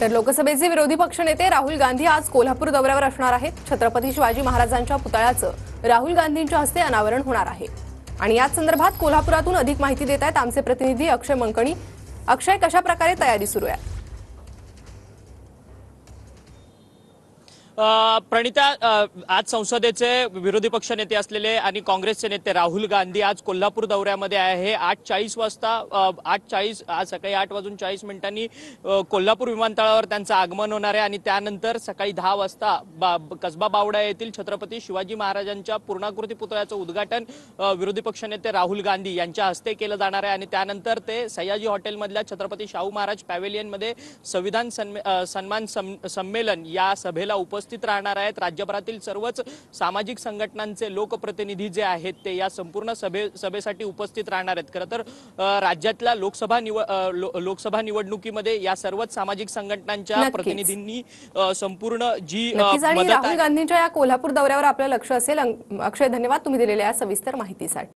तर लोकसभेचे विरोधी पक्षनेते राहुल गांधी आज कोल्हापूर दौऱ्यावर असणार आहेत। छत्रपती शिवाजी महाराजांच्या पुतळ्याचं राहुल गांधींच्या हस्ते अनावरण होणार आहे। आणि याच संदर्भात कोल्हापुरातून अधिक माहिती देत आहेत आमचे प्रतिनिधी अक्षय मंकणी। अक्षय, कशा प्रकारे तयारी सुरू आहे? प्रणिता, आज संसदेचे विरोधी पक्ष नेते असलेले आणि काँग्रेसचे नेते राहुल गांधी आज कोल्हापूर दौऱ्यामध्ये आहे। 8:40 वाजता आज सकाळी 8:40 कोल्हापूर विमानतळावर त्यांचं आगमन होणार आहे आणि त्यानंतर सकाळी 10 वाजता कसबा बावडा येथील छत्रपती शिवाजी महाराजांच्या पूर्णाकृती पुतळ्याचं उद्घाटन विरोधी पक्षनेते राहुल गांधी यांच्या हस्ते केलं जाणार आहे आणि त्यानंतर ते सयाजी हॉटेलमधल्या छत्रपती शाहू महाराज पॅव्हेलियनमध्ये संविधान सन्मान संमेलन या सभेला उपस्थित राहणार आहेत। राज्यभरातील सर्वच सामाजिक संघटनांचे लोकप्रतिनिधी जे आहेत ते या संपूर्ण सभेसाठी उपस्थित राहणार आहेत। खरं तर राज्यातल्या लोकसभा निवडणुकीमध्ये या सर्वच सामाजिक संघटनांच्या प्रतिनिधींनी संपूर्ण जी राहुल गांधींच्या या कोल्हापूर दौऱ्यावर आपलं लक्ष असेल। अक्षय, धन्यवाद तुम्ही दिलेल्या सविस्तर माहितीसाठी।